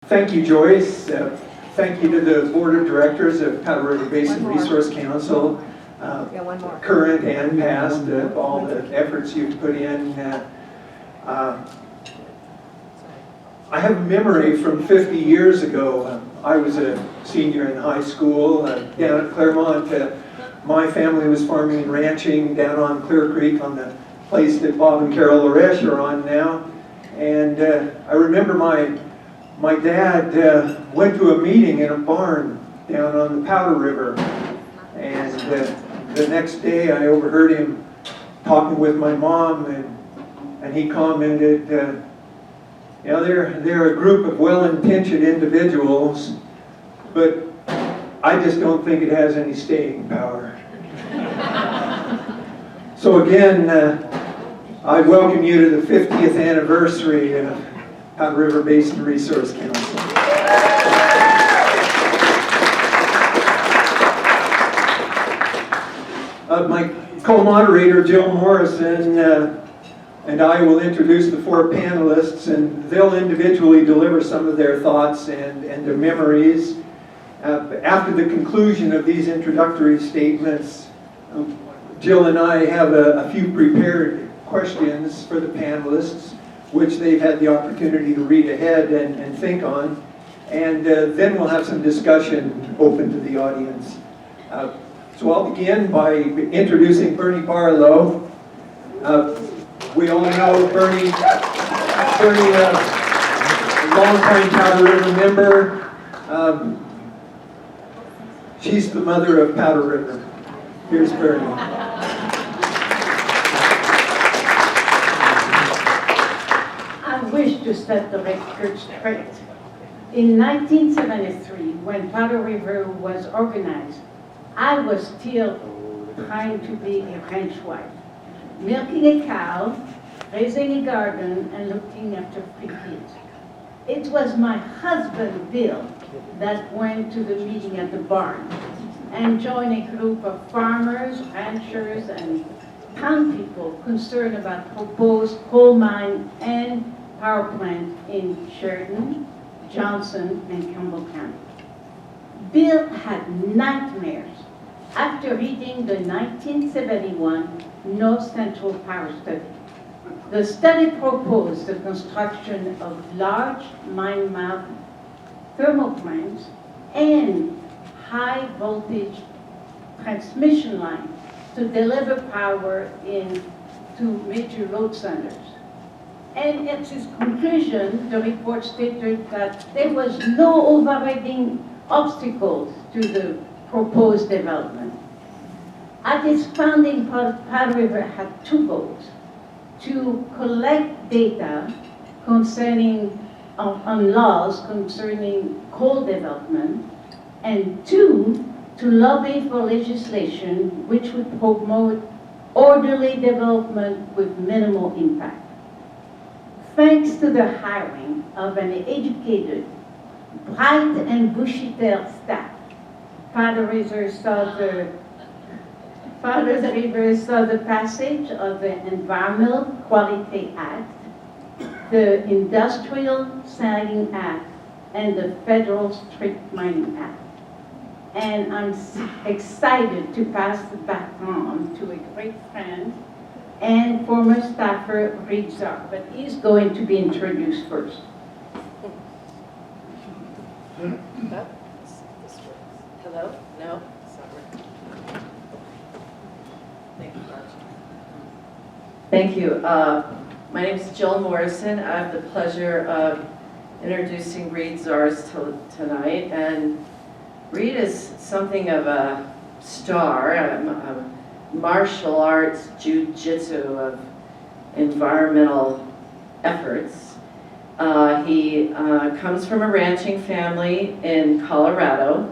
Thank you, Joyce. Thank you to the Board of Directors of Powder River Basin Resource Council, current and past, all the efforts you've put in. I have a memory from 50 years ago. I was a senior in high school down at Claremont. My family was farming and ranching down on Clear Creek on the place that Bob and Carol Loresh are on now. And I remember my dad went to a meeting in a barn down on the Powder River. And the next day I overheard him talking with my mom, and he commented, you know, they're a group of well-intentioned individuals, but I just don't think it has any staying power. So again, I welcome you to the 50th anniversary of Powder River Basin Resource Council. My co-moderator, Jill Morrison, and I will introduce the four panelists, and they'll individually deliver some of their thoughts and their memories. After the conclusion of these introductory statements, Jill and I have a few prepared questions for the panelists, which they've had the opportunity to read ahead and think on. And then we'll have some discussion open to the audience. So I'll begin by introducing Bernie Barlow. We all know Bernie, a longtime Powder River member. She's the mother of Powder River. Here's Bernie. I wish to set the record straight. In 1973, when Powder River was organized, I was still trying to be a ranch wife, milking a cow, raising a garden, and looking after 3 kids. It was my husband, Bill, that went to the meeting at the barn and joined a group of farmers, ranchers, and town people concerned about proposed coal mine and power plant in Sheridan, Johnson, and Campbell County. Bill had nightmares after reading the 1971 North Central Power Study. The study proposed the construction of large mine mount thermal plants and high voltage transmission lines to deliver power to major load centers. And at its conclusion, the report stated that there was no overriding obstacles to the proposed development. At its founding, Powder River had 2 goals: to collect data concerning on laws concerning coal development, and 2, to lobby for legislation which would promote orderly development with minimal impact. Thanks to the hiring of an educated, bright and bushy-tailed staff, Powder River saw the passage of the Environmental Quality Act, the Industrial Siting Act, and the Federal Street Mining Act. And I'm excited to pass the baton to a great friend and former staffer, Reed Zars, but he's going to be introduced first. Hello? No? It's not working. Thank you, Marge. Thank you. My name is Jill Morrison. I have the pleasure of introducing Reed Zars tonight. And Reed is something of a star, a martial arts jiu-jitsu of environmental efforts. He comes from a ranching family in Colorado,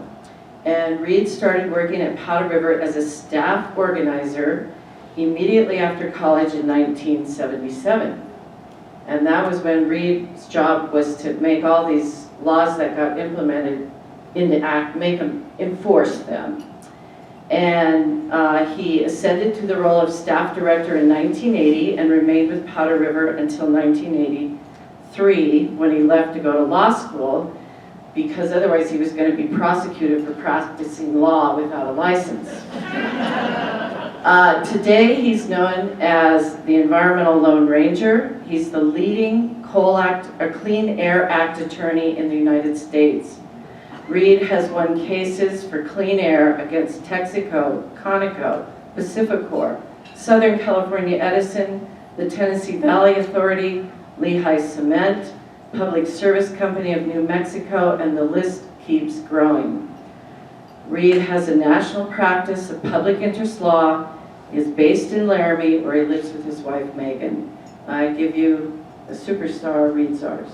and Reed started working at Powder River as a staff organizer immediately after college in 1977. And that was when Reed's job was to make all these laws that got implemented into act, make them, enforce them. And he ascended to the role of staff director in 1980 and remained with Powder River until 1983, when he left to go to law school. because otherwise he was going to be prosecuted for practicing law without a license. Today he's known as the Environmental Lone Ranger. He's the leading Clean Air Act attorney in the United States. Reed has won cases for clean air against Texaco, Conoco, Pacificor, Southern California Edison, the Tennessee Valley Authority, Lehigh Cement, Public Service Company of New Mexico, and the list keeps growing. Reed has a national practice of public interest law. He is based in Laramie, where he lives with his wife, Megan. I give you a superstar, Reed Zars.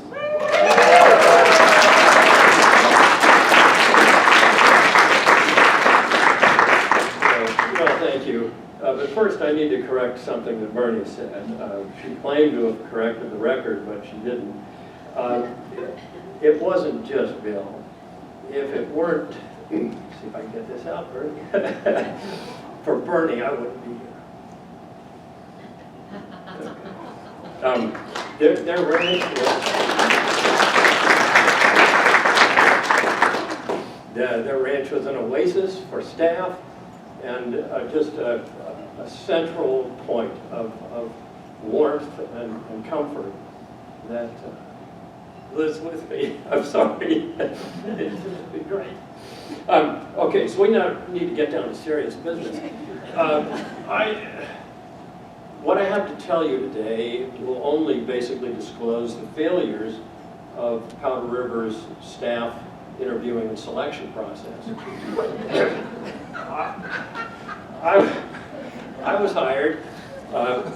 Well, thank you. But first, I need to correct something that Bernie said. She claimed to have corrected the record, but she didn't. It wasn't just Bill. If it weren't, see if I can get this out, Bernie. For Bernie, I wouldn't be here. Their ranch was, their ranch was an oasis for staff, and just a central point of warmth and comfort that lives with me. I'm sorry. It's just been great. Okay, so we now need to get down to serious business. What I have to tell you today will only basically disclose the failures of Powder River's staff interviewing and selection process. I was hired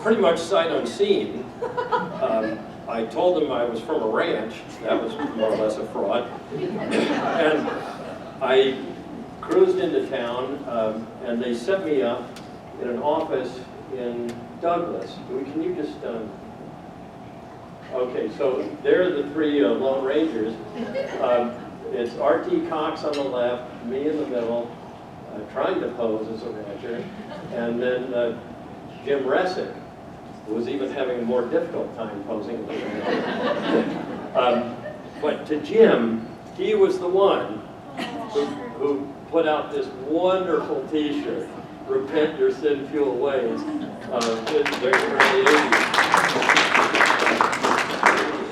pretty much sight unseen. I told them I was from a ranch. That was more or less a fraud. And I cruised into town, and they set me up in an office in Douglas. Can you just, okay, so there are the three Lone Rangers. It's R.T. Cox on the left, me in the middle, trying to pose as a rancher, and then Jim Ressick, who was even having a more difficult time posing as a rancher. But to Jim, he was the one who put out this wonderful T-shirt, "Repent your sin-fueled ways." It's very early 80s.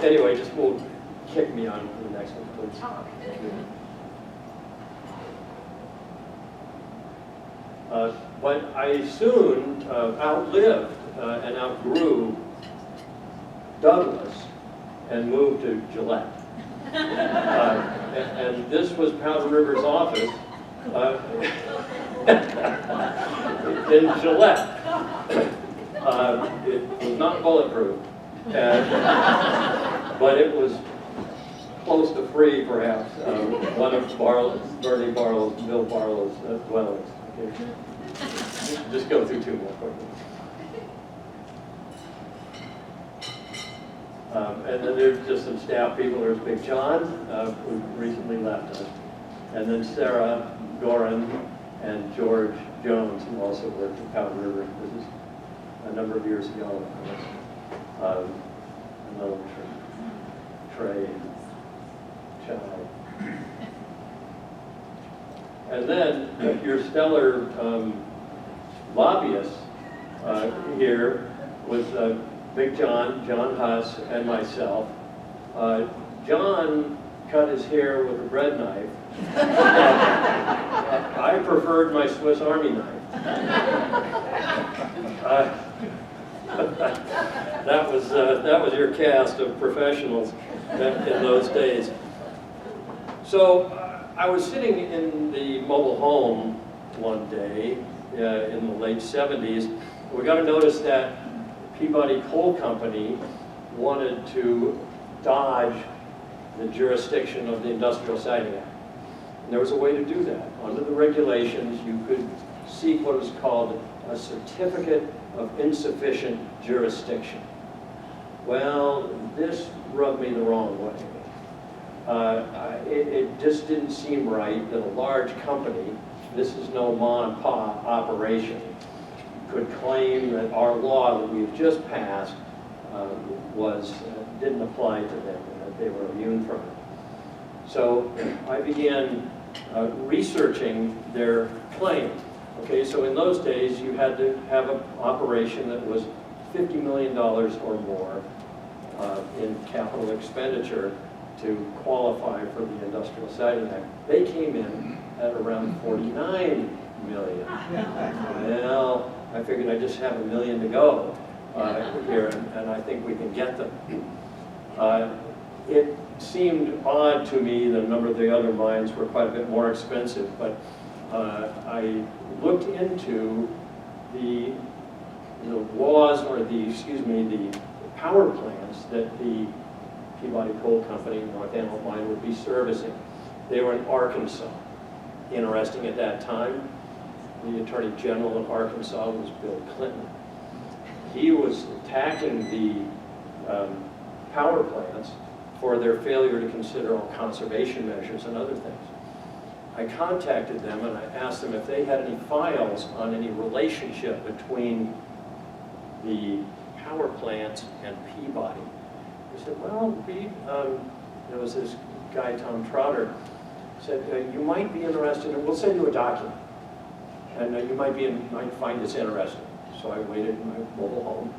Anyway, just will kick me on to the next one, please. But I soon outlived and outgrew Douglas and moved to Gillette. And this was Powder River's office in Gillette. It was not bulletproof, but it was close to free, perhaps. One of Bill Barlow's dwellings. Okay. Just go through two more quickly. And then there's just some staff people. There's Big John, who recently left us. And then Sarah Gorin and George Jones, who also worked at Powder River. This is a number of years ago, of course. Another Trey Child. And then your stellar lobbyist here was Big John Huss, and myself. John cut his hair with a bread knife. I preferred my Swiss Army knife. That was your cast of professionals in those days. So I was sitting in the mobile home one day in the late 70s. We got a notice that Peabody Coal Company wanted to dodge the jurisdiction of the Industrial Siting Act. And there was a way to do that. Under the regulations, you could seek what is called a certificate of insufficient jurisdiction. Well, this rubbed me the wrong way. It just didn't seem right that a large company, this is no ma and pa operation, could claim that our law that we've just passed didn't apply to them, and that they were immune from it. So I began researching their claim. Okay, so in those days, you had to have an operation that was $50 million or more in capital expenditure to qualify for the Industrial Siting Act. They came in at around 49 million. Well, I figured I just have $1 million to go here, and I think we can get them. It seemed odd to me that a number of the other mines were quite a bit more expensive, but I looked into the laws, or the power plants that the Peabody Coal Company, North Antelope Mine, would be servicing. They were in Arkansas. Interesting at that time, the Attorney General of Arkansas was Bill Clinton. He was attacking the power plants for their failure to consider all conservation measures and other things. I contacted them and I asked them if they had any files on any relationship between the power plants and Peabody. They said, well, there was this guy, Tom Trotter, said, you might be interested, and we'll send you a document. And you might find this interesting. So I waited in my mobile home.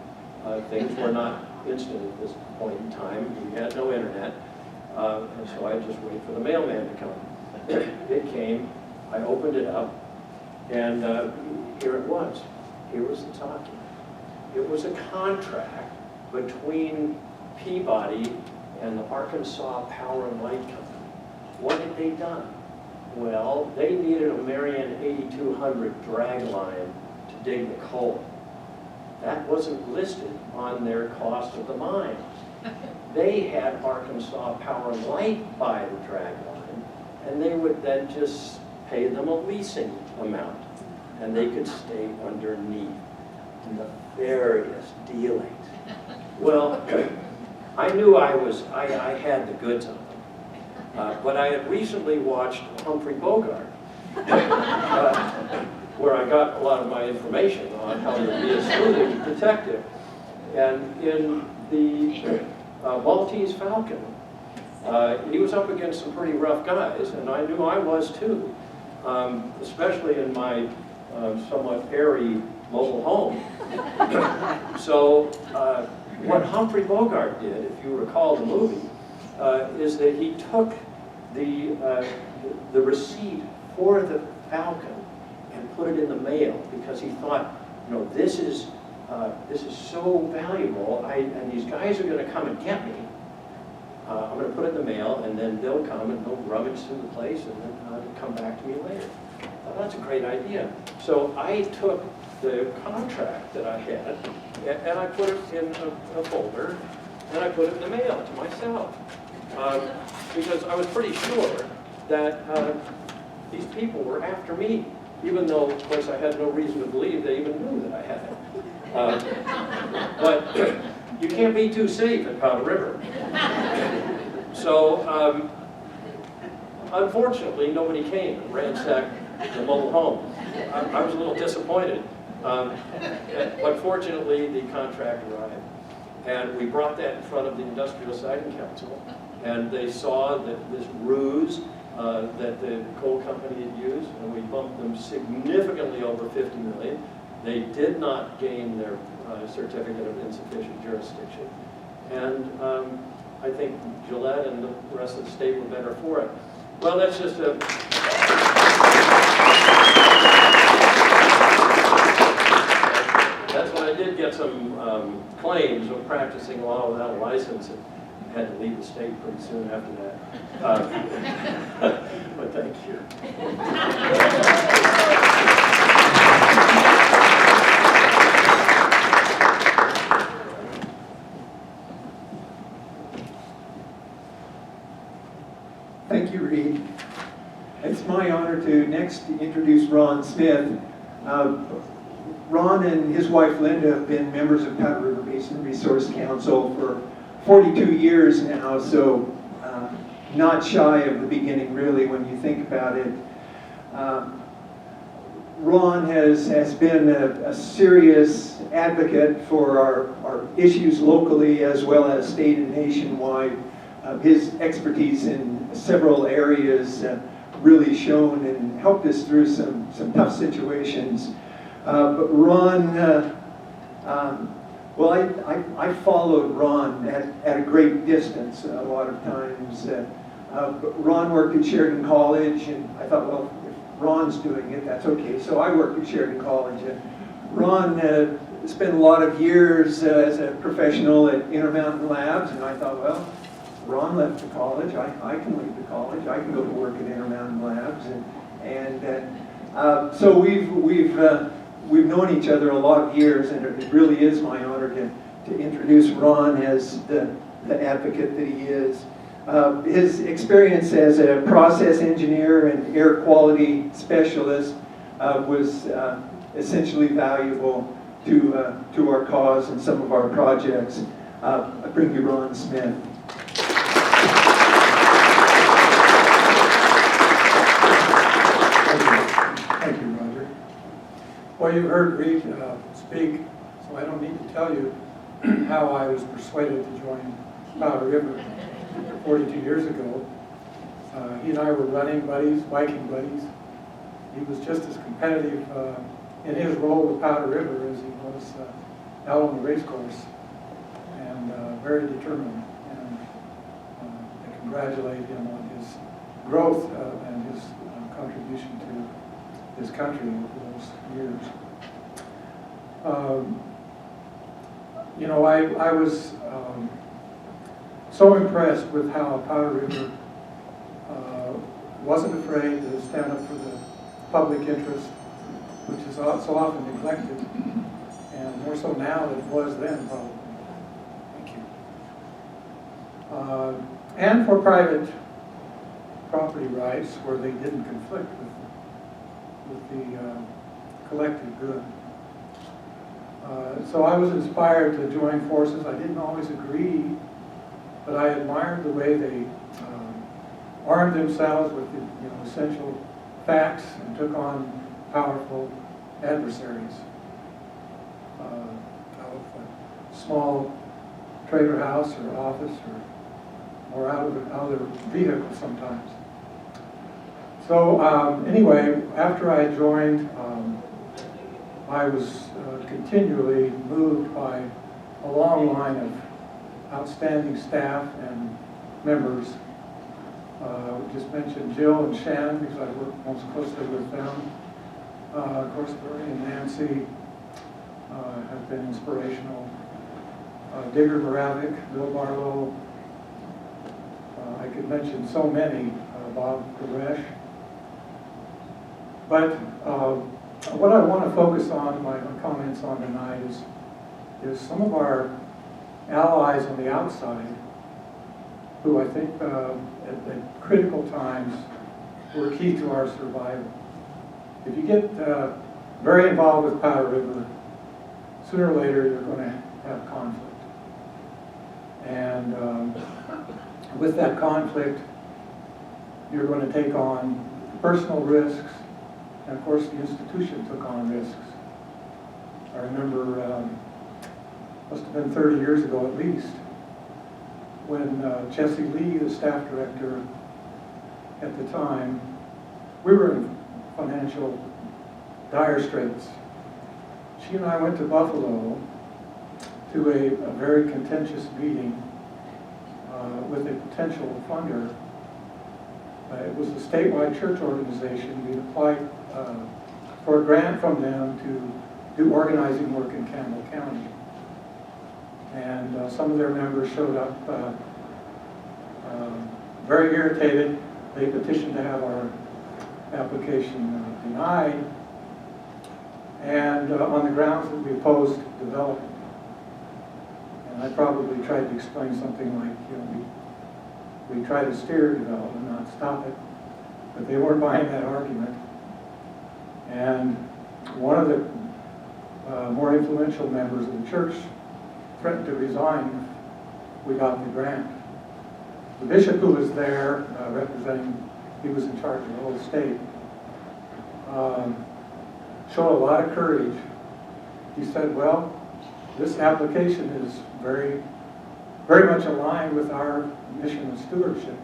Things were not instant at this point in time. We had no internet. And so I just waited for the mailman to come. It came, I opened it up, and here it was. Here was the document. It was a contract between Peabody and the Arkansas Power and Light Company. What had they done? Well, they needed a Marion 8200 drag line to dig the coal. That wasn't listed on their cost of the mine. They had Arkansas Power and Light buy the drag line, and they would then just pay them a leasing amount, and they could stay underneath. Nefarious dealings. Well, I knew I had the goods on them, but I had recently watched Humphrey Bogart, where I got a lot of my information on how to be a sleuthing detective. And in the Maltese Falcon, he was up against some pretty rough guys, and I knew I was too, especially in my somewhat airy mobile home. So what Humphrey Bogart did, if you recall the movie, is that he took the receipt for the Falcon and put it in the mail, because he thought, you know, this is so valuable, and these guys are going to come and get me. I'm going to put it in the mail, and then they'll come and they'll rummage through the place and then come back to me later. Well, that's a great idea. So I took the contract that I had, and I put it in a folder, and I put it in the mail to myself. Because I was pretty sure that these people were after me, even though, of course, I had no reason to believe they even knew that I had it. But you can't be too safe at Powder River. So, unfortunately, nobody came and ransacked the mobile home. I was a little disappointed. But fortunately, the contract arrived. And we brought that in front of the Industrial Siting Council, and they saw that this ruse that the coal company had used, and we bumped them significantly over 50 million. They did not gain their certificate of insufficient jurisdiction. And I think Gillette and the rest of the state were better for it. Well, that's just a... That's when I did get some claims of practicing law without a license, and had to leave the state pretty soon after that. But thank you. Thank you, Reed. It's my honor to next introduce Ronn Smith. Ron and his wife Linda have been members of Powder River Basin Resource Council for 42 years now, so not shy of the beginning, really, when you think about it. Ron has been a serious advocate for our issues locally as well as state and nationwide his expertise in several areas really shone and helped us through some tough situations. But Ron, well, I followed Ron at a great distance a lot of times. But Ron worked at Sheridan College, and I thought, well, if Ron's doing it, that's okay. So I worked at Sheridan College, and Ron spent a lot of years as a professional at Intermountain Labs, and I thought, well, Ron left the college, I can leave the college, I can go to work at Intermountain Labs, and so we've known each other a lot of years, and it really is my honor to introduce Ron as the advocate that he is. His experience as a process engineer and air quality specialist was essentially valuable to our cause and some of our projects. I bring you Ron Smith. Thank you, Roger. Well, you heard Reed speak, so I don't need to tell you how I was persuaded to join Powder River 42 years ago. He and I were running buddies, biking buddies. He was just as competitive in his role with Powder River as he was out on the race course, and very determined. And I congratulate him on his growth and his contribution to his country over those years. You know, I was so impressed with how Powder River wasn't afraid to stand up for the public interest, which is so often neglected, and more so now than it was then, probably. Thank you. And for private property rights where they didn't conflict with the collective good. So I was inspired to join forces. I didn't always agree, but I admired the way they armed themselves with the essential facts and took on powerful adversaries out of a small trailer house or office or out of their vehicle sometimes. So anyway, after I joined, I was continually moved by a long line of outstanding staff and members. We just mentioned Jill and Shannon because I work most closely with them. Of course, Lori and Nancy have been inspirational. Digger Moravik, Bill Barlow. I could mention so many, Bob Koresh. But what I want to focus on, my comments on tonight, is some of our allies on the outside who I think at critical times were key to our survival. If you get very involved with Powder River, sooner or later you're going to have conflict. And with that conflict, you're going to take on personal risks, and of course the institution took on risks. I remember, must have been 30 years ago at least, when Jessie Lee, the staff director at the time, we were in financial dire straits. She and I went to Buffalo to a very contentious meeting with a potential funder. It was a statewide church organization. We applied for a grant from them to do organizing work in Campbell County. And some of their members showed up very irritated. They petitioned to have our application denied, and on the grounds that we opposed development. And I probably tried to explain something like, we try to steer development, not stop it, but they weren't buying that argument. And one of the more influential members of the church threatened to resign if we got the grant. The bishop who was there representing, he was in charge of the whole state, showed a lot of courage. He said, well, this application is very very much aligned with our mission of stewardship.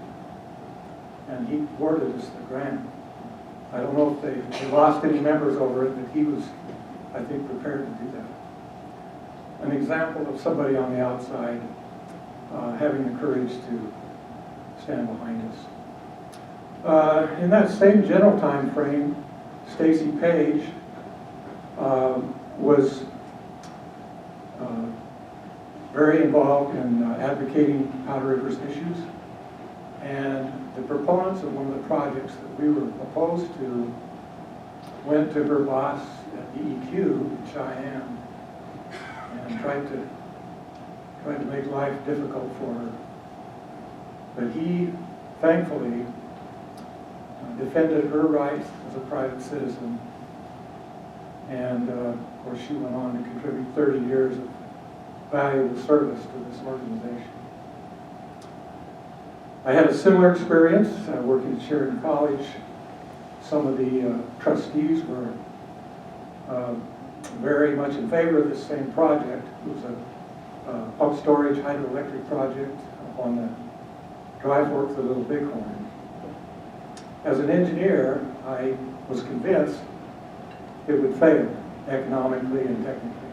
And he awarded us the grant. I don't know if they lost any members over it, but he was, I think, prepared to do that. An example of somebody on the outside having the courage to stand behind us. In that same general time frame, Stacy Page was very involved in advocating Powder River's issues, and the proponents of one of the projects that we were opposed to went to her boss at DEQ in Cheyenne and tried to make life difficult for her. But he, thankfully, defended her rights as a private citizen, and of course she went on to contribute 30 years of valuable service to this organization. I had a similar experience working at Sheridan College. Some of the trustees were very much in favor of this same project. It was a pump storage hydroelectric project on the Dry Fork for Little Bighorn. As an engineer, I was convinced it would fail economically and technically.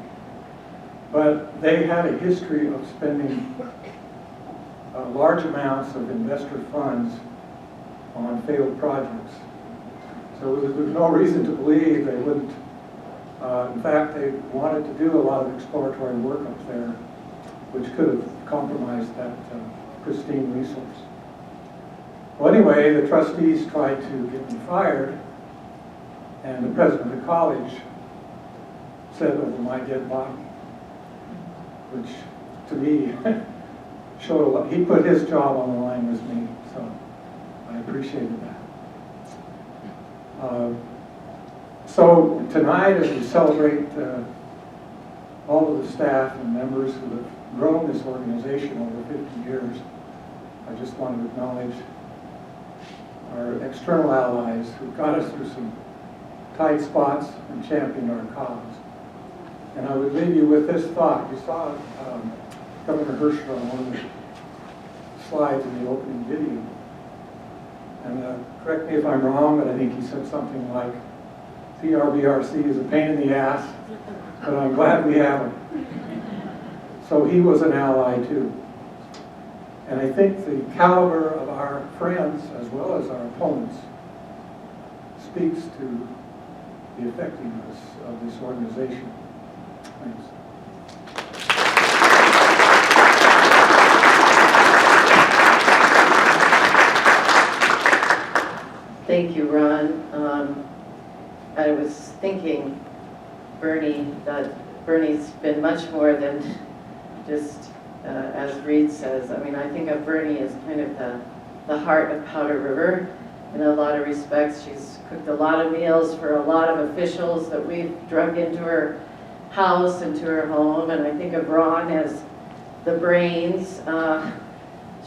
But they had a history of spending large amounts of investor funds on failed projects. So there's no reason to believe they wouldn't. In fact, they wanted to do a lot of exploratory work up there, which could have compromised that pristine resource. Well, anyway, the trustees tried to get me fired, and the president of the college said over my dead body, which to me showed a lot. He put his job on the line with me, so I appreciated that. So tonight, as we celebrate all of the staff and members who have grown this organization over 50 years, I just want to acknowledge our external allies who got us through some tight spots and championed our cause. And I would leave you with this thought. You saw Governor Hirschfeld on one of the slides in the opening video. And correct me if I'm wrong, but I think he said something like, PRBRC is a pain in the ass, but I'm glad we have him. So he was an ally too. And I think the caliber of our friends as well as our opponents speaks to the effectiveness of this organization. Thanks. Thank you, Ron. I was thinking, Bernie, that Bernie's been much more than just, as Reed says, I mean, I think of Bernie as kind of the heart of Powder River in a lot of respects. She's cooked a lot of meals for a lot of officials that we've drug into her house and to her home, and I think of Ron as the brains.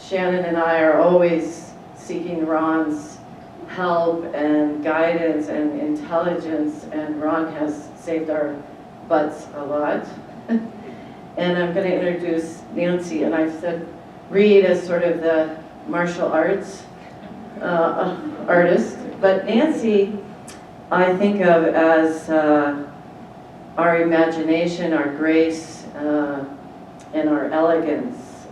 Shannon and I are always seeking Ron's help and guidance and intelligence, and Ron has saved our butts a lot. And I'm going to introduce Nancy, and I've said Reed as sort of the martial arts artist, but Nancy I think of as our imagination, our grace, and our elegance,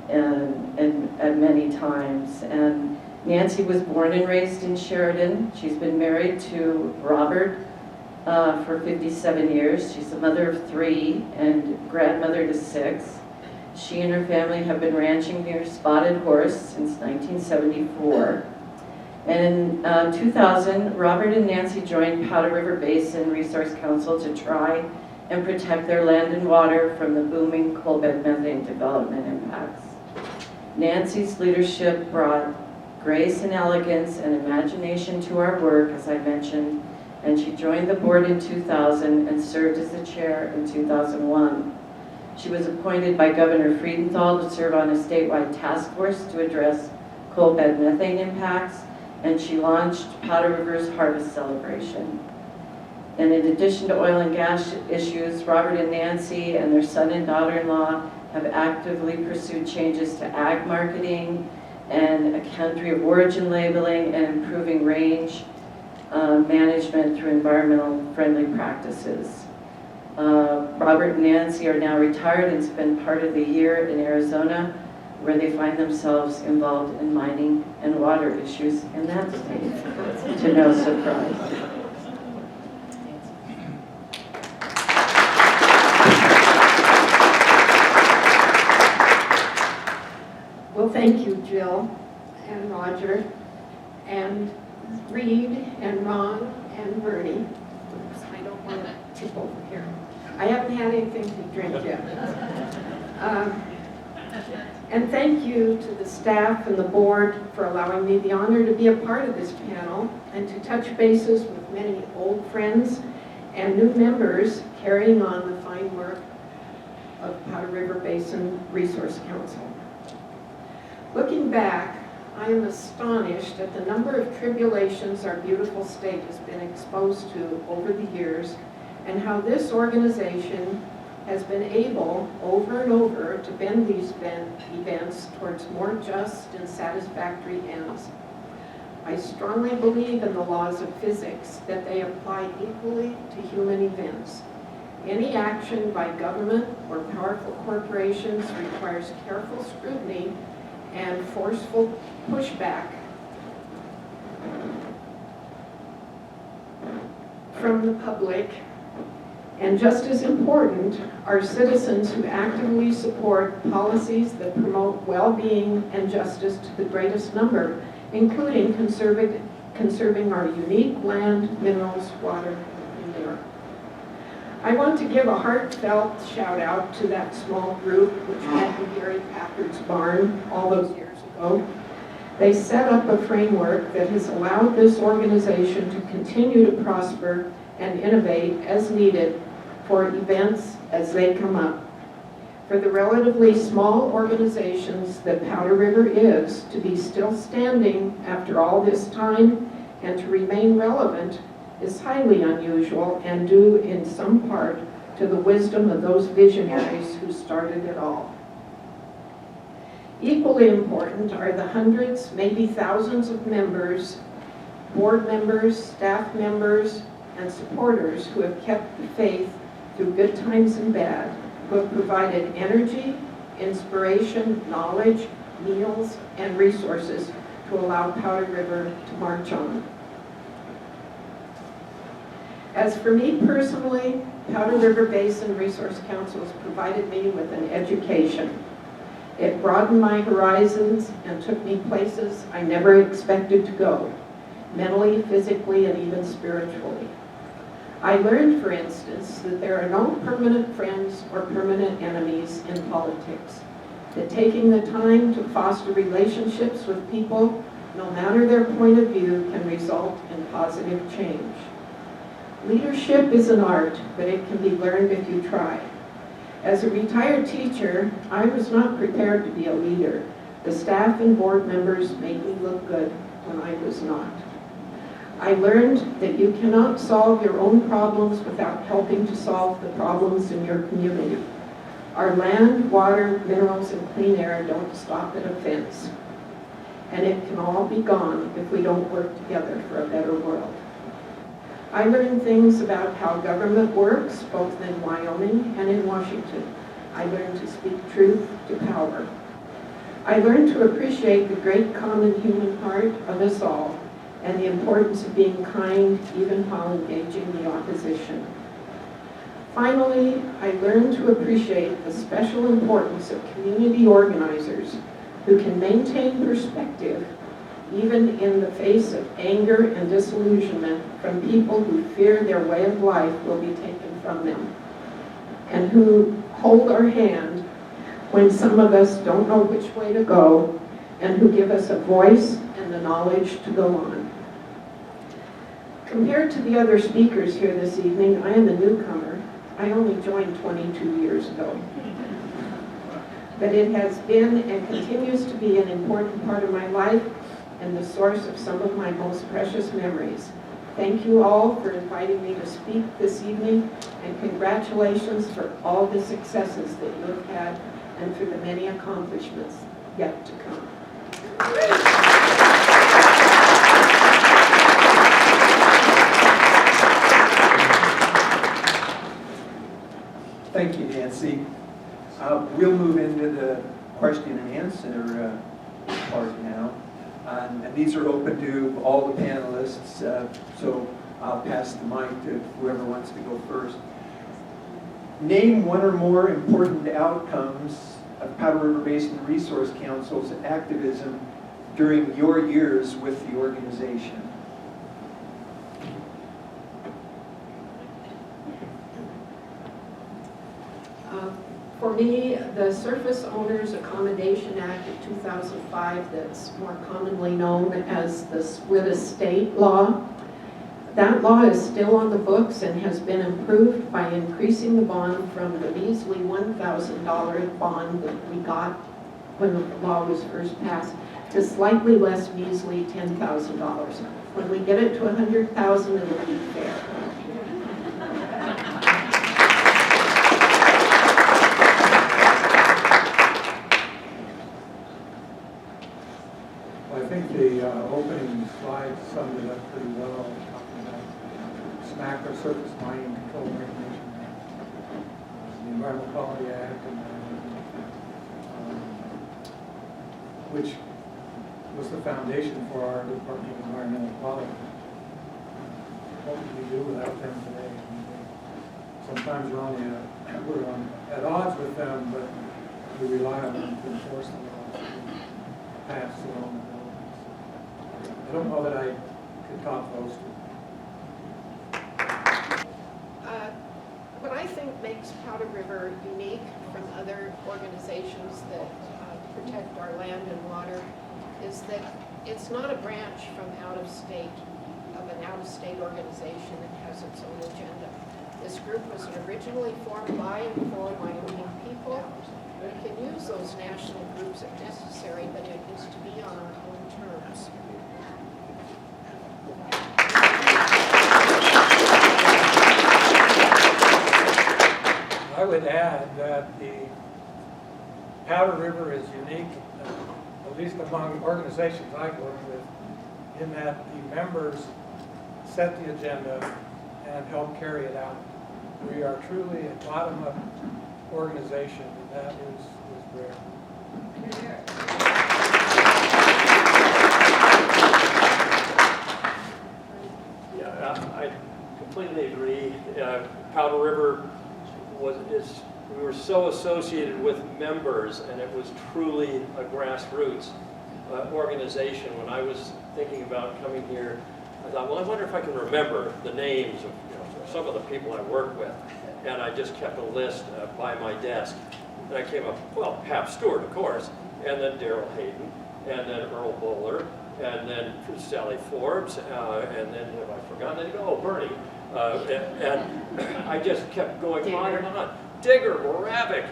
and at many times. And Nancy was born and raised in Sheridan. She's been married to Robert for 57 years. She's a mother of 3 and grandmother to 6. She and her family have been ranching near Spotted Horse since 1974. And in 2000, Robert and Nancy joined Powder River Basin Resource Council to try and protect their land and water from the booming coal bed methane development impacts. Nancy's leadership brought grace and elegance and imagination to our work, as I mentioned, and she joined the board in 2000 and served as the chair in 2001. She was appointed by Governor Friedenthal to serve on a statewide task force to address coal bed methane impacts, and she launched Powder River's Harvest Celebration. And in addition to oil and gas issues, Robert and Nancy and their son and daughter-in-law have actively pursued changes to ag marketing and a country of origin labeling and improving range management through environmental friendly practices. Robert and Nancy are now retired and spend part of the year in Arizona, where they find themselves involved in mining and water issues in that state, to no surprise. Well, thank you, Jill and Roger and Reed and Ron and Bernie. Oops, I don't want to tip over here. I haven't had anything to drink yet. And thank you to the staff and the board for allowing me the honor to be a part of this panel and to touch bases with many old friends and new members carrying on the fine work of Powder River Basin Resource Council. Looking back, I am astonished at the number of tribulations our beautiful state has been exposed to over the years, and how this organization has been able, over and over, to bend these events towards more just and satisfactory ends. I strongly believe in the laws of physics, that they apply equally to human events. Any action by government or powerful corporations requires careful scrutiny and forceful pushback from the public, and just as important are citizens who actively support policies that promote well-being and justice to the greatest number, including conserving our unique land, minerals, water, and air. I want to give a heartfelt shout out to that small group which met in Gary Packard's barn all those years ago. They set up a framework that has allowed this organization to continue to prosper and innovate as needed for events as they come up. For the relatively small organizations that Powder River is, to be still standing after all this time and to remain relevant is highly unusual and due in some part to the wisdom of those visionaries who started it all. Equally important are the hundreds, maybe thousands of members, board members, staff members, and supporters who have kept the faith through good times and bad, who have provided energy, inspiration, knowledge, meals, and resources to allow Powder River to march on. As for me personally, Powder River Basin Resource Council has provided me with an education. It broadened my horizons and took me places I never expected to go, mentally, physically, and even spiritually. I learned, for instance, that there are no permanent friends or permanent enemies in politics, that taking the time to foster relationships with people, no matter their point of view, can result in positive change. Leadership is an art, but it can be learned if you try. As a retired teacher, I was not prepared to be a leader. The staff and board members made me look good when I was not. I learned that you cannot solve your own problems without helping to solve the problems in your community. Our land, water, minerals, and clean air don't stop at a fence. And it can all be gone if we don't work together for a better world. I learned things about how government works, both in Wyoming and in Washington. I learned to speak truth to power. I learned to appreciate the great common human heart of us all and the importance of being kind even while engaging the opposition. Finally, I learned to appreciate the special importance of community organizers who can maintain perspective even in the face of anger and disillusionment from people who fear their way of life will be taken from them, and who hold our hand when some of us don't know which way to go, and who give us a voice and the knowledge to go on. Compared to the other speakers here this evening, I am a newcomer. I only joined 22 years ago. But it has been and continues to be an important part of my life and the source of some of my most precious memories. Thank you all for inviting me to speak this evening, and congratulations for all the successes that you have had and for the many accomplishments yet to come. Thank you, Nancy. We'll move into the question and answer part now. And these are open to all the panelists, so I'll pass the mic to whoever wants to go first. Name one or more important outcomes of Powder River Basin Resource Council's activism during your years with the organization. For me, the Surface Owners Accommodation Act of 2005, that's more commonly known as the Split Estate Law, that law is still on the books and has been improved by increasing the bond from the measly $1,000 bond that we got when the law was first passed to slightly less measly $10,000. When we get it to $100,000, it'll be fair. I think the opening slide summed it up pretty well, talking about SMAC, or Surface Mining Control and Regulation Act, the Environmental Quality Act, and which was the foundation for our Department of Environmental Quality. What would we do without them today? I mean, sometimes we're at odds with them, but we rely on them to enforce the laws and pass along the bill. I don't know that I could top those two. What I think makes Powder River unique from other organizations that protect our land and water is that it's not a branch from out of state, of an out-of-state organization that has its own agenda. This group was originally formed by and for Wyoming people. We can use those national groups if necessary, but it is to be on our own terms. I would add that the Powder River is unique, at least among organizations I've worked with, in that the members set the agenda and help carry it out. We are truly a bottom-up organization, and that is rare. Yeah, I completely agree. Powder River we were so associated with members, and it was truly a grassroots organization. When I was thinking about coming here, I thought, well, I wonder if I can remember the names of some of the people I work with. And I just kept a list by my desk. And I came up, well, Pap Stewart, of course, and then Darrell Hayden, and then Earl Bowler, and then Sally Forbes, and then have I forgotten anything? Oh, Bernie. And I just kept going on and on. Digger, Moravik,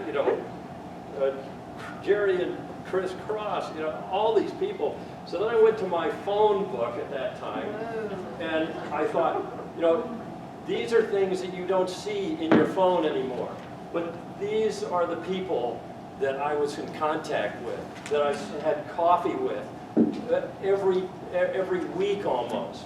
Jerry and Chris Cross, all these people. So then I went to my phone book at that time, and I thought, these are things that you don't see in your phone anymore. But these are the people that I was in contact with, that I had coffee with every week almost.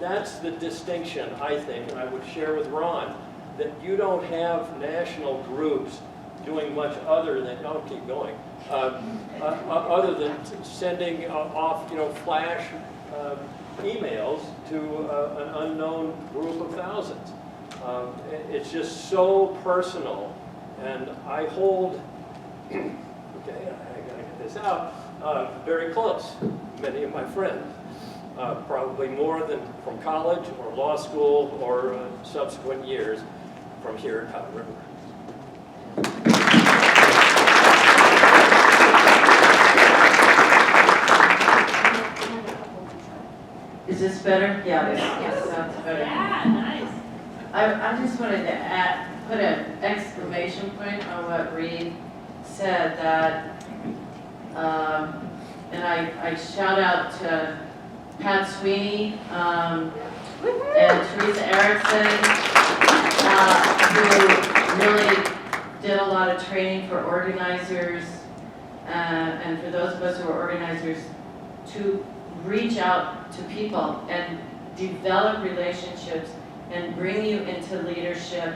That's the distinction, I think, and I would share with Ron, that you don't have national groups doing much other than, I'll keep going, other than sending off, flash emails to an unknown group of thousands. It's just so personal, and I hold, okay, I gotta get this out, very close, many of my friends. Probably more than from college or law school or subsequent years from here at Powder River. Is this better? Yeah, Yes. this sounds better. Yeah, nice. I just wanted to put an exclamation point on what Reed said, that, and I shout out to Pat Sweeney, and Teresa Erickson, who really did a lot of training for organizers, and for those of us who are organizers, to reach out to people and develop relationships and bring you into leadership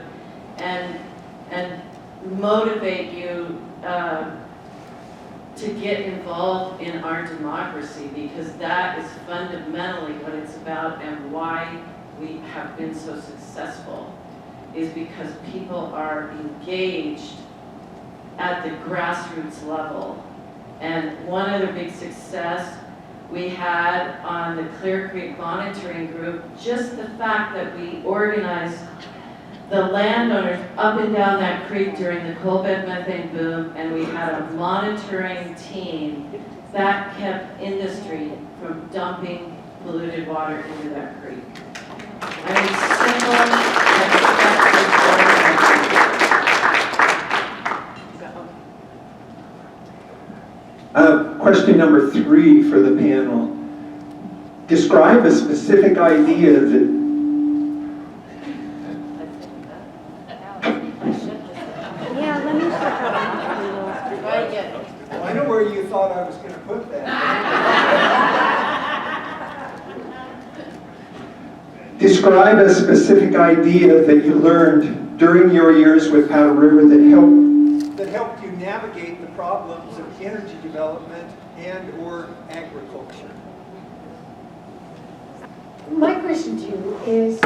and motivate you to get involved in our democracy, because that is fundamentally what it's about, and why we have been so successful is because people are engaged at the grassroots level. And one other big success we had on the Clear Creek Monitoring Group, just the fact that we organized the landowners up and down that creek during the coal bed methane boom, and we had a monitoring team that kept industry from dumping polluted water into that creek. I mean, simple and effective. Question number 3 for the panel. Describe a specific idea that Yeah, let me check out. Try again. Well, I know where you thought I was going to put that. Describe a specific idea that you learned during your years with Powder River that helped you navigate the problems of energy development and or agriculture. My question to you is,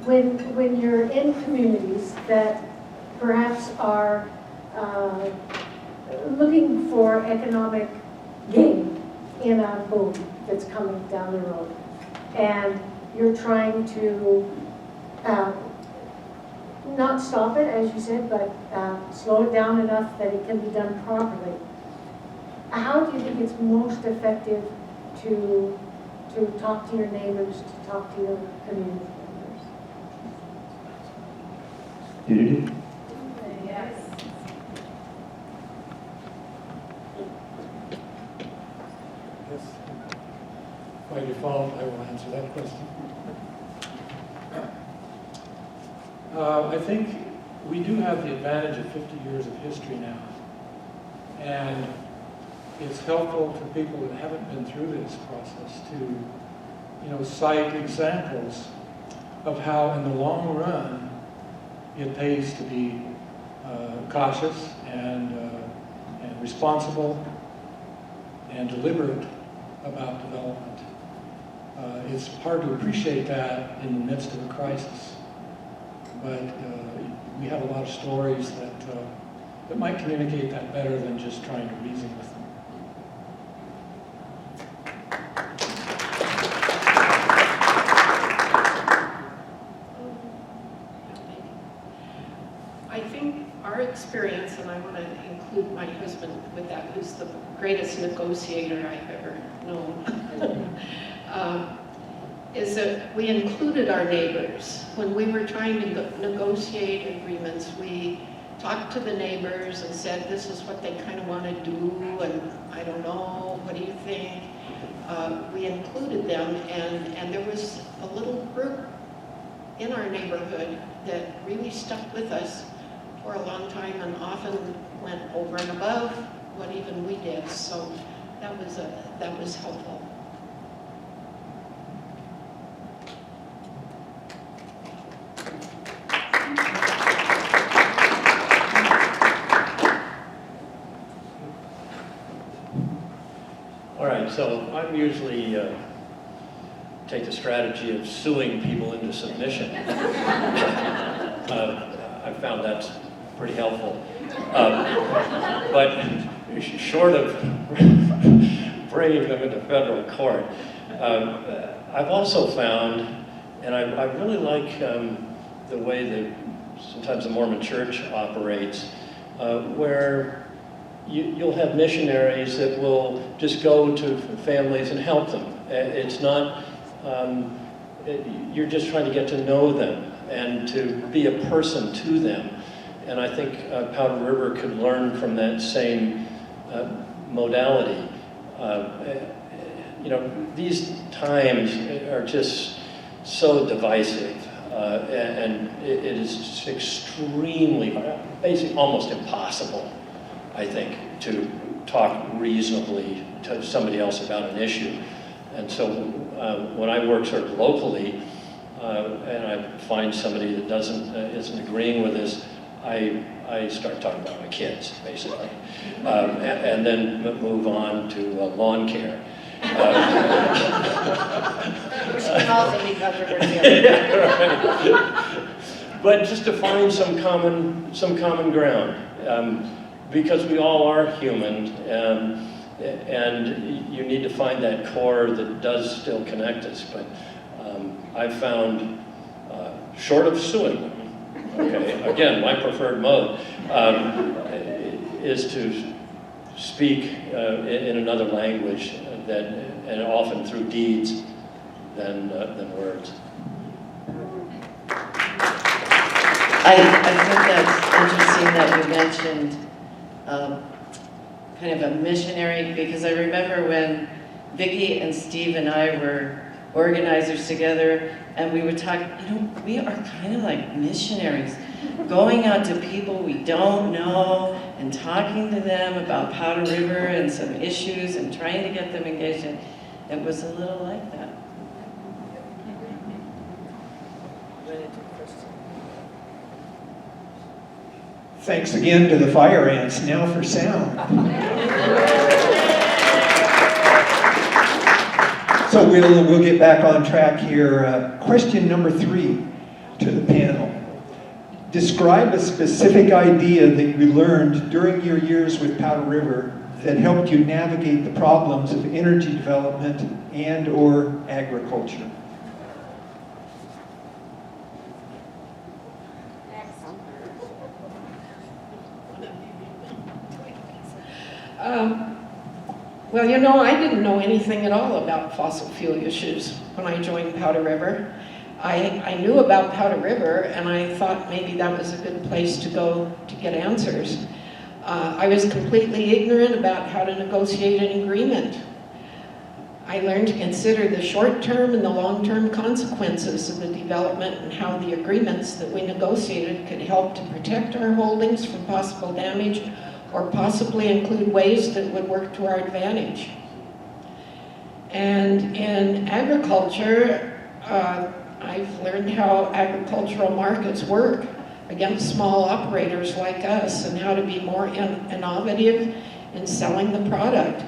when you're in communities that perhaps are looking for economic gain in a boom that's coming down the road, and you're trying to not stop it, as you said, but slow it down enough that it can be done properly. How do you think it's most effective to talk to your neighbors, to talk to your community members? Yes. Yes. By default, I will answer that question. I think we do have the advantage of 50 years of history now. And it's helpful for people that haven't been through this process to, cite examples of how in the long run it pays to be cautious and responsible and deliberate about development. It's hard to appreciate that in the midst of a crisis, but we have a lot of stories that might communicate that better than just trying to reason with them. I think our experience, and I want to include my husband with that, who's the greatest negotiator I've ever known, is that we included our neighbors. When we were trying to negotiate agreements, we talked to the neighbors and said, this is what they kind of want to do, and I don't know, what do you think? We included them, and there was a little group in our neighborhood that really stuck with us for a long time and often went over and above what even we did. So that was helpful. All right, so I'm usually take the strategy of suing people into submission. I found that's pretty helpful. But short of bringing them into federal court, I've also found, and I really like the way that sometimes the Mormon Church operates, where you'll have missionaries that will just go to families and help them. It's not, you're just trying to get to know them and to be a person to them. And I think Powder River could learn from that same modality. These times are just so divisive, and it is extremely, basically almost impossible, I think, to talk reasonably to somebody else about an issue. And so when I work sort of locally, and I find somebody that isn't agreeing with this, I start talking about my kids, basically, and then move on to lawn care. Which can also be controversial. Yeah, right. But just to find some common ground, because we all are human, and you need to find that core that does still connect us. But I've found, short of suing them, okay, again, my preferred mode, is to speak in another language, and often through deeds than words. I think that's interesting that you mentioned kind of a missionary, because I remember when Vicki and Steve and I were organizers together, and we would talk, we are kind of like missionaries, going out to people we don't know and talking to them about Powder River and some issues and trying to get them engaged. And it was a little like that. Thanks again to the fire ants. Now for sound. So we'll get back on track here. Question number 3 to the panel. Describe a specific idea that you learned during your years with Powder River that helped you navigate the problems of energy development and/or agriculture. Well, I didn't know anything at all about fossil fuel issues when I joined Powder River. I knew about Powder River, and I thought maybe that was a good place to go to get answers. I was completely ignorant about how to negotiate an agreement. I learned to consider the short-term and the long-term consequences of the development and how the agreements that we negotiated could help to protect our holdings from possible damage or possibly include ways that would work to our advantage. And in agriculture, I've learned how agricultural markets work against small operators like us and how to be more innovative in selling the product.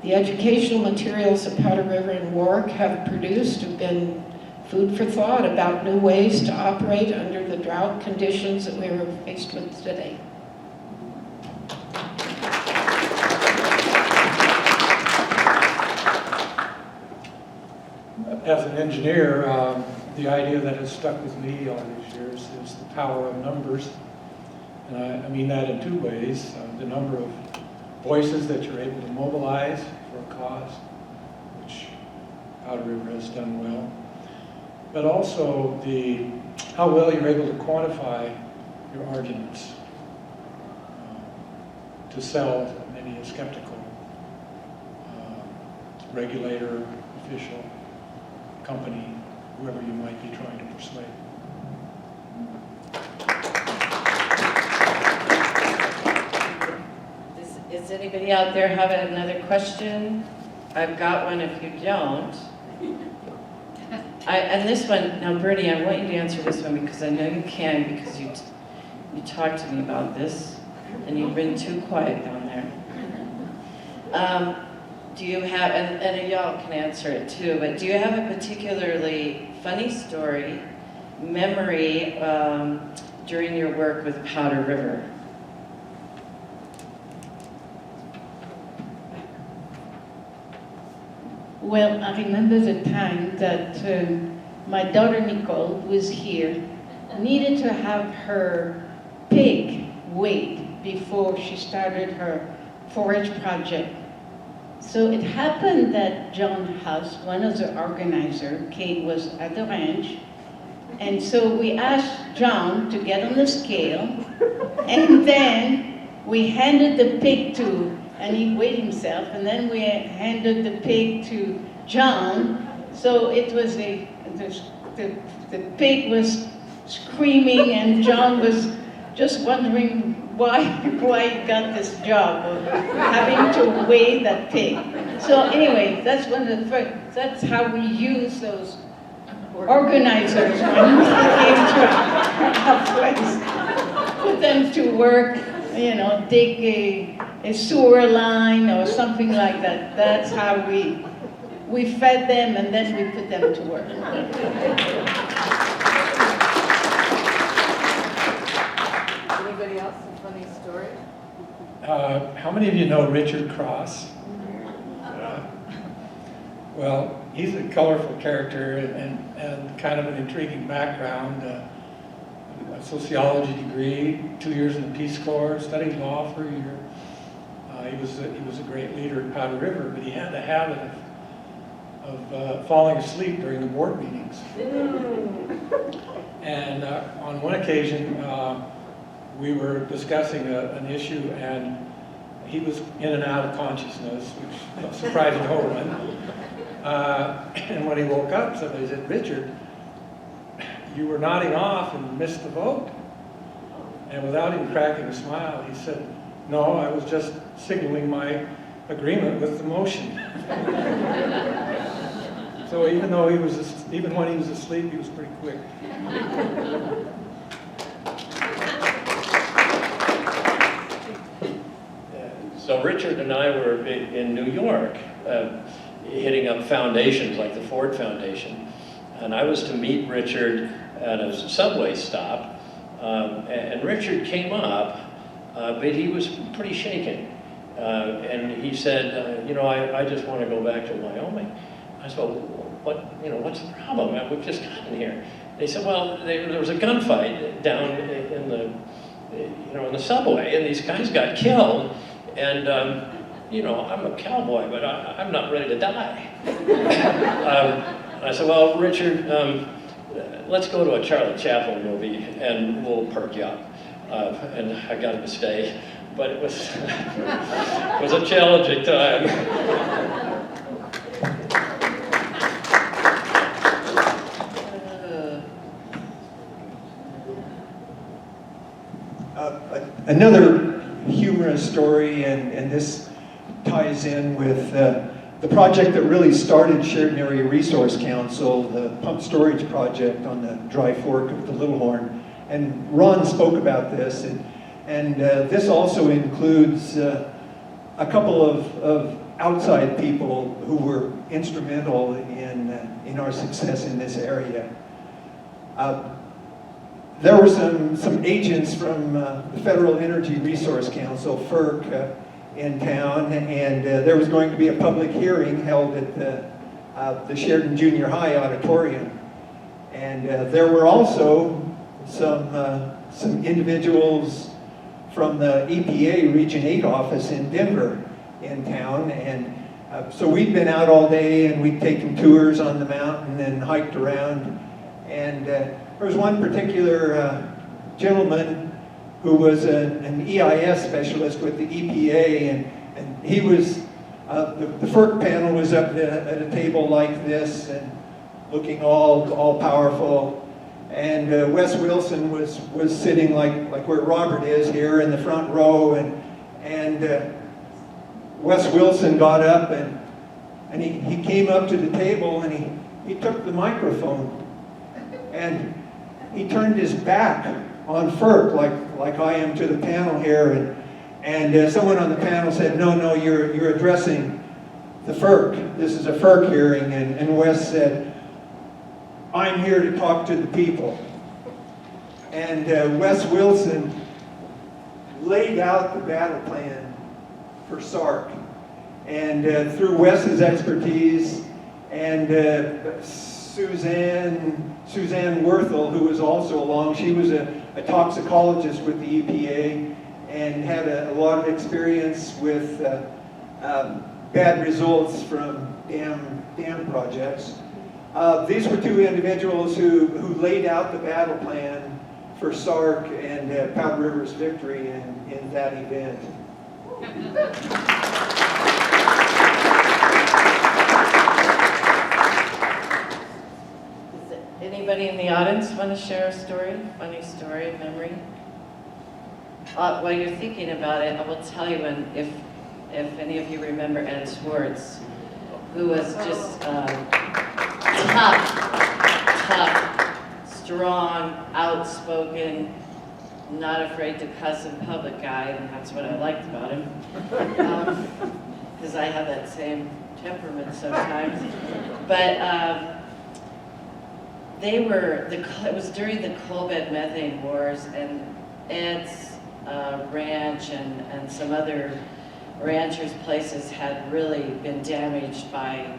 The educational materials that Powder River and Warwick have produced have been food for thought about new ways to operate under the drought conditions that we are faced with today. As an engineer, the idea that has stuck with me all these years is the power of numbers. And I mean that in 2 ways. The number of voices that you're able to mobilize for a cause, which Powder River has done well. But also how well you're able to quantify your arguments to sell maybe a skeptical regulator, official, company, whoever you might be trying to persuade. Does anybody out there have another question? I've got one if you don't. And this one, now Bernie, I want you to answer this one because I know you can, because you talked to me about this and you've been too quiet down there. Do you have, and y'all can answer it too, but do you have a particularly funny story, memory during your work with Powder River? Well, I remember the time that my daughter Nicole was here, needed to have her pig weighed before she started her forage project. So it happened that John House, one of the organizers, Kate, was at the ranch. And so we asked John to get on the scale, and then we handed the pig to, and he weighed himself, and then we handed the pig to John. So it was the pig was screaming, and John was just wondering why he got this job of having to weigh that pig. So anyway, that's one of the first, that's how we use those organizers when we came to a place. Put them to work, you know, dig a sewer line or something like that. That's how we fed them, and then we put them to work. Anybody else a funny story? How many of you know Richard Cross? Well, he's a colorful character and kind of an intriguing background. A sociology degree, 2 years in the Peace Corps, studied law for a year. He was a great leader at Powder River, but he had a habit of falling asleep during the board meetings. And on one occasion, we were discussing an issue, and he was in and out of consciousness, which was surprising no one. And when he woke up, somebody said, "Richard, you were nodding off and missed the vote." And without even cracking a smile, he said, "No, I was just signaling my agreement with the motion." So even when he was asleep, he was pretty quick. So Richard and I were in New York, hitting up foundations like the Ford Foundation. And I was to meet Richard at a subway stop. And Richard came up, but he was pretty shaken. And he said, I just want to go back to Wyoming. I said, well, what's the problem? We've just gotten here. They said, well, there was a gunfight down in the subway, and these guys got killed. And, I'm a cowboy, but I'm not ready to die. I said, well, Richard, let's go to a Charlie Chaplin movie, and we'll perk you up. And I got him to stay, but it was, it was a challenging time. Another humorous story, and this ties in with the project that really started Sheridan Area Resource Council, the pump storage project on the Dry Fork of the Little Horn. And Ron spoke about this, and this also includes a couple of outside people who were instrumental in our success in this area. There were some agents from the Federal Energy Resource Council, FERC, in town, and there was going to be a public hearing held at the Sheridan Junior High auditorium. And there were also some individuals from the EPA Region 8 office in Denver in town, and so we'd been out all day, and we'd taken tours on the mountain and hiked around. And there was one particular gentleman who was an EIS specialist with the EPA, and he was, the FERC panel was up at a table like this, and looking all powerful. And Wes Wilson was sitting like where Robert is here in the front row, and Wes Wilson got up and he came up to the table, and he took the microphone, and he turned his back on FERC like I am to the panel here, and someone on the panel said, no, you're addressing the FERC. This is a FERC hearing, and Wes said, I'm here to talk to the people. And Wes Wilson laid out the battle plan for SARC. And through Wes's expertise and Suzanne Werthel, who was also along, she was a toxicologist with the EPA and had a lot of experience with bad results from dam projects. These were two individuals who laid out the battle plan for SARC and Powder River's victory in that event. Anybody want to share a story, funny story, memory. While you're thinking about it, I will tell you if any of you remember Ed Swartz, who was just tough, strong, outspoken, not afraid to cuss in public guy, and that's what I liked about him. Because I have that same temperament sometimes. But it was during the coal bed methane wars, and Ed's ranch and some other ranchers' places had really been damaged by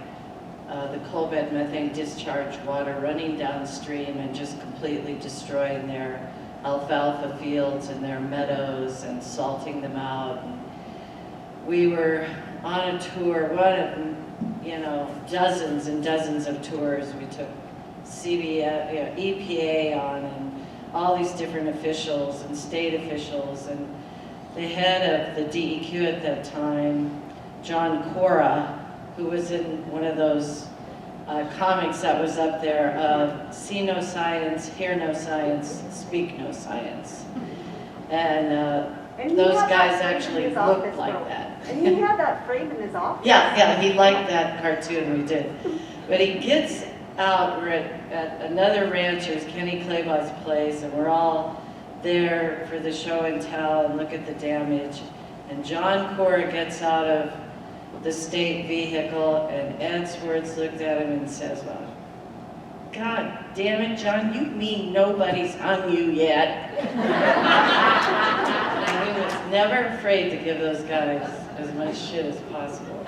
the coal bed methane discharge water running downstream and just completely destroying their alfalfa fields and their meadows and salting them out. And we were on a tour, one of, dozens and dozens of tours. We took EPA on, and all these different officials and state officials, and the head of the DEQ at that time, John Cora, who was in one of those comics that was up there of see no science, hear no science, speak no science. And those guys actually looked like that. And he had that frame in his office. Yeah, he liked that cartoon, we did. But he gets out, we're at another rancher's, Kenny Claybaugh's place, and we're all there for the show and tell and look at the damage. And John Cora gets out of the state vehicle, and Ed Swartz looked at him and says, well, God damn it, John, you mean nobody's hung you yet. And he was never afraid to give those guys as much shit as possible.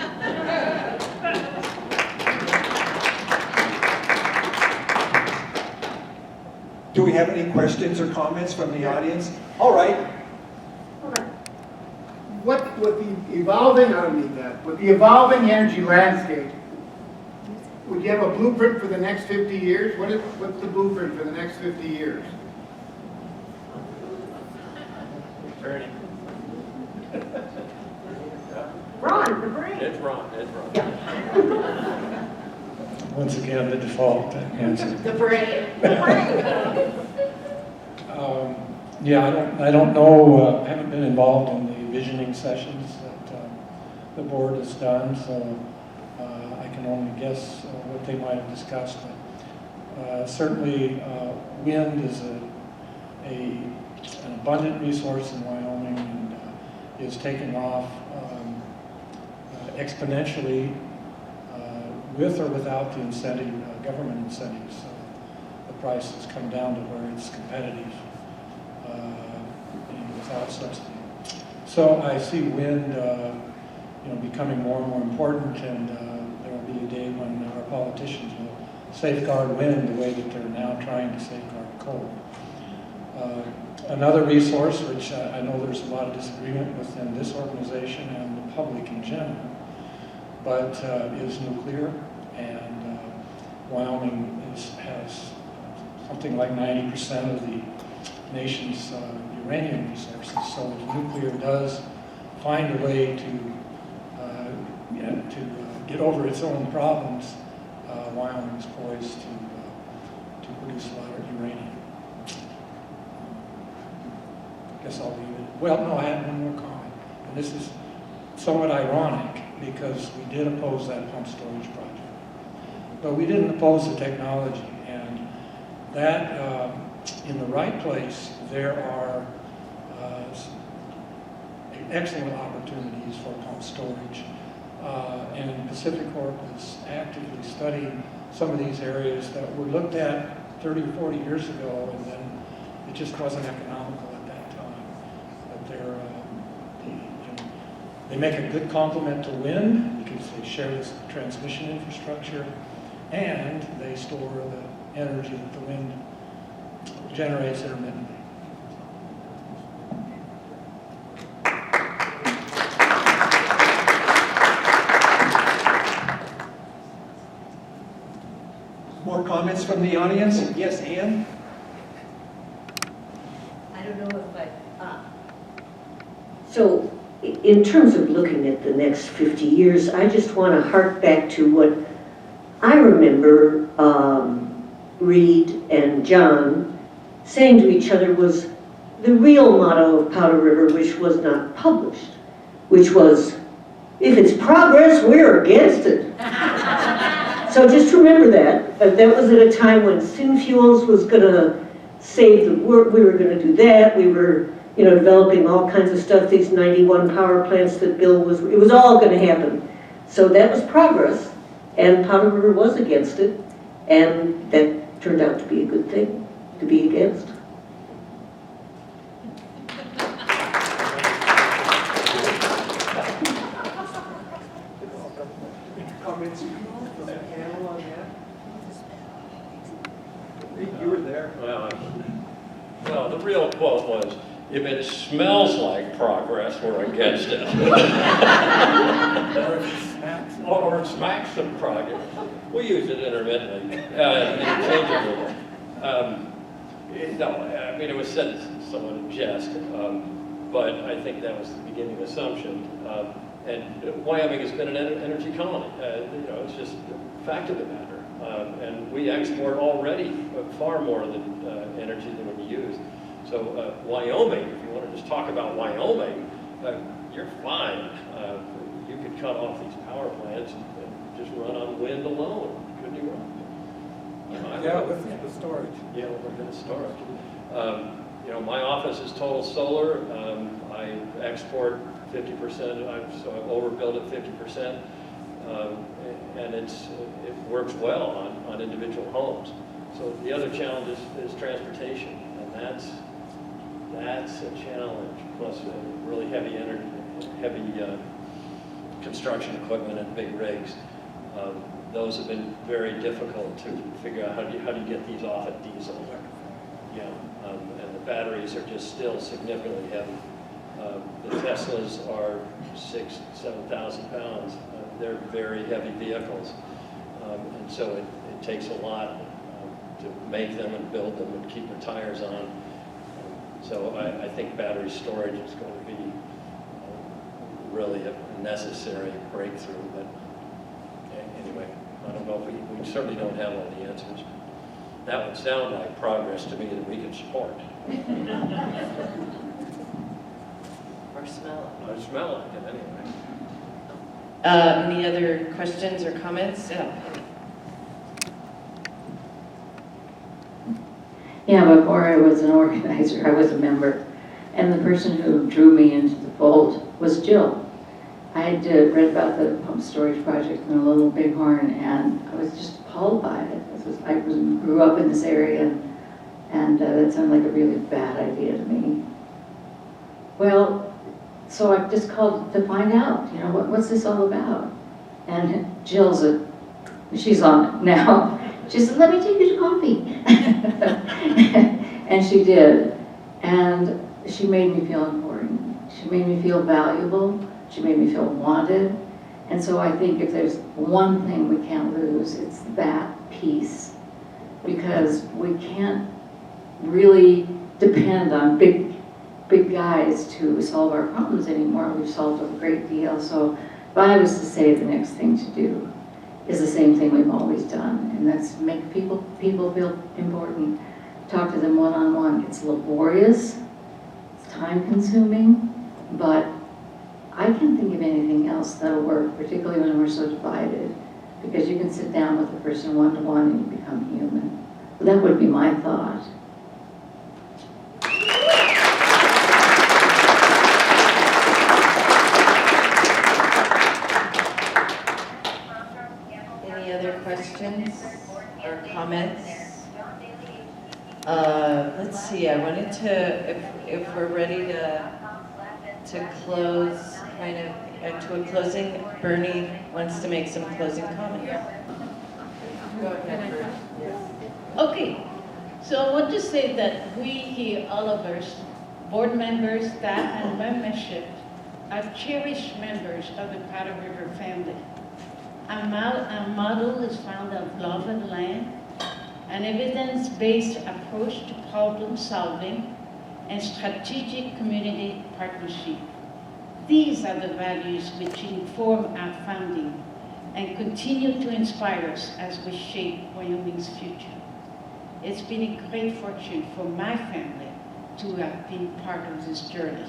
Do we have any questions or comments from the audience? All right. With the evolving, I don't need that, with the evolving energy landscape, would you have a blueprint for the next 50 years? What's the blueprint for the next 50 years? Ernie. Ron, the brain. It's Ron. Once again, the default answer. The brain. Yeah, I don't know, I haven't been involved in the visioning sessions that the board has done, so I can only guess what they might have discussed. But certainly, wind is an abundant resource in Wyoming and is taking off exponentially with or without the incentive, government incentives. The price has come down to where it's competitive without subsidy. So I see wind becoming more and more important, and there will be a day when our politicians will safeguard wind the way that they're now trying to safeguard coal. Another resource, which I know there's a lot of disagreement within this organization and the public in general, but is nuclear, and Wyoming has something like 90% of the nation's uranium resources. So if nuclear does find a way to get over its own problems, Wyoming is poised to produce a lot of uranium. I guess I'll leave it. Well, no, I had one more comment, and this is somewhat ironic because we did oppose that pump storage project, but we didn't oppose the technology, and that in the right place there are excellent opportunities for pump storage. And Pacific Corp is actively studying some of these areas that were looked at 30 or 40 years ago, and then it just wasn't economical at that time. But they make a good complement to wind because they share this transmission infrastructure, and they store the energy that the wind generates intermittently. More comments from the audience? Yes, Ann? I don't know if So, in terms of looking at the next 50 years, I just want to hark back to what I remember Reed and John saying to each other was the real motto of Powder River, which was not published, which was, if it's progress, we're against it. So just remember that. That was at a time when Synfuels was going to save the world. We were going to do that. We were, developing all kinds of stuff, these 91 power plants that Bill was, it was all going to happen. So that was progress, and Powder River was against it, and that turned out to be a good thing to be against. Comments from the panel on that? You were there. Well, the real quote was, if it smells like progress, we're against it. Or it smacks of progress. We use it intermittently, interchangeably. It was said somewhat in jest, but I think that was the beginning assumption. And Wyoming has been an energy colony. It's just a fact of the matter. And we export already far more than energy than we use. So Wyoming, if you want to just talk about Wyoming, you're fine. You could cut off these power plants and just run on wind alone, couldn't you? With the storage. Yeah, with the storage. My office is total solar. I export 50%, so I've overbuilt it 50%. And it works well on individual homes. So the other challenge is transportation, and that's a challenge. Plus, really heavy construction equipment and big rigs. Those have been very difficult to figure out how do you get these off at diesel. Yeah, and the batteries are just still significantly heavy. The Teslas are 7,000 pounds. They're very heavy vehicles, and so it takes a lot to make them and build them and keep the tires on. So I think battery storage is going to be really a necessary breakthrough. But anyway, I don't know if we certainly don't have all the answers. That would sound like progress to me that we can support. Or smell it. I smell like it anyway. Any other questions or comments? Yeah, before I was an organizer, I was a member. And the person who drew me into the fold was Jill. I had read about the pump storage project in a Little Bighorn, and I was just appalled by it. I grew up in this area, and that sounded like a really bad idea to me. Well, so I just called to find out, what's this all about? And she's on it now. She said, let me take you to coffee. And she did. And she made me feel important. She made me feel valuable. She made me feel wanted. And so I think if there's one thing we can't lose, it's that piece. Because we can't really depend on big guys to solve our problems anymore. We've solved a great deal. So if I was to say the next thing to do is the same thing we've always done, and that's make people feel important. Talk to them one-on-one. It's laborious, it's time-consuming, but I can't think of anything else that'll work, particularly when we're so divided, because you can sit down with a person one-to-one and you become human. But that would be my thought. Any other questions or comments? Let's see, I wanted to, if we're ready to close, kind of, to a closing, Bernie wants to make some closing comments. Go ahead, Bernie. Yes. Okay, so I want to say that we here, all of us, board members, staff, and membership, are cherished members of the Powder River family. Our model is found of love of the land, an evidence-based approach to problem solving, and strategic community partnership. These are the values which inform our founding and continue to inspire us as we shape Wyoming's future. It's been a great fortune for my family to have been part of this journey.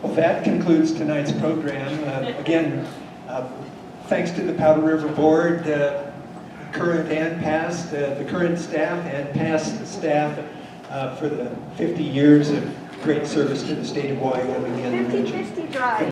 Well, that concludes tonight's program. Again, thanks to the Powder River Board, current and past, the current staff and past staff for the 50 years of great service to the state of Wyoming and the region. 50-50 drive.